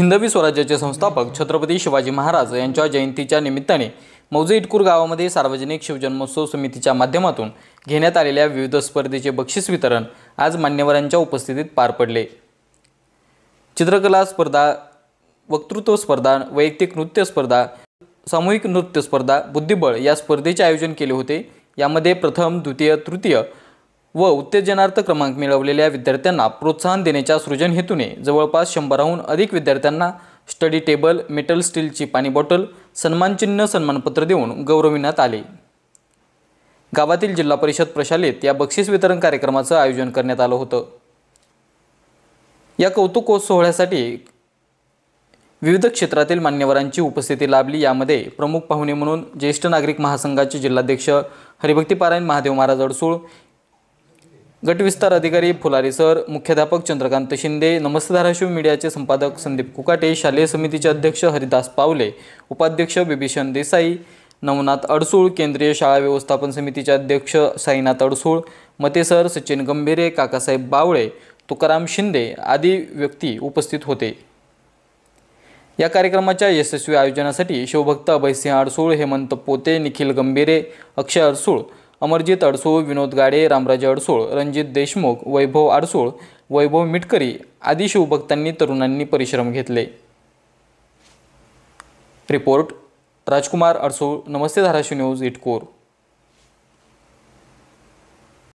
हिंदवी स्वराज्याचे संस्थापक छत्रपती शिवाजी महाराज यांच्या जयंतीच्या निमित्ताने मौजे इटकूर गावामध्ये सार्वजनिक शिवजन्मोत्सव समितीच्या माध्यमातून घेण्यात आलेल्या विविध स्पर्धेचे बक्षीस वितरण आज मान्यवरांच्या उपस्थितीत पार पडले। चित्रकला स्पर्धा, वक्तृत्व स्पर्धा, वैयक्तिक नृत्य स्पर्धा, सामूहिक नृत्य स्पर्धा, बुद्धिबळ या स्पर्धेचे आयोजन केले होते। यामध्ये प्रथम, द्वितीय, तृतीय व उत्तेजनार्थ क्रमांक मिळवलेल्या विद्यार्थ्यांना प्रोत्साहन देण्याच्या सृजन हेतूने जवळपास 100हून अधिक विद्यार्थ्यांना स्टडी टेबल, मेटल स्टीलची पाणी बॉटल, सन्मानचिन्ह, सन्मानपत्र देऊन गौरविण्यात आले। गावातील जिल्हा परिषद प्रशालेत या बक्षीस वितरण कार्यक्रमाचे आयोजन करण्यात आलं होतं। या कौतुक सोहळ्यासाठी विविध क्षेत्रातील मान्यवरांची उपस्थिती लाभली। यामध्ये प्रमुख पाहुणे म्हणून ज्येष्ठ नागरिक महासंघाचे जिल्हाध्यक्ष हरिभक्तीपारायण महादेव महाराज अडसूळ, गटविस्तार अधिकारी फुलारी सर, मुख्याध्यापक चंद्रकांत शिंदे, नमस्ते धाराशिव मीडियाचे संपादक संदीप कुकाटे, शालेय समितीचे अध्यक्ष हरिदास पावले, उपाध्यक्ष बिभीषण देसाई, नवनाथ अडसूळ, केंद्रीय शाळा व्यवस्थापन समितीचे अध्यक्ष साईनाथ अडसूळ, मतेसर, सचिन गंभीरे, काकासाहेब बावळे, तुकाराम शिंदे आदी व्यक्ती उपस्थित होते। या कार्यक्रमाच्या यशस्वी आयोजनासाठी शिवभक्त अभयसिंह अडसूळ, हेमंत पोते, निखिल गंभीरे, अक्षय अडसूळ, अमरजित अडसूळ, विनोद गाडे, रामराजे अडसूळ, रणजित देशमुख, वैभव अडसूळ, वैभव मिटकरी आदी शिवभक्तांनी तरुणांनी परिश्रम घेतले। रिपोर्ट राजकुमार अडसूळ, नमस्ते धाराशिव न्यूज, इटकूर।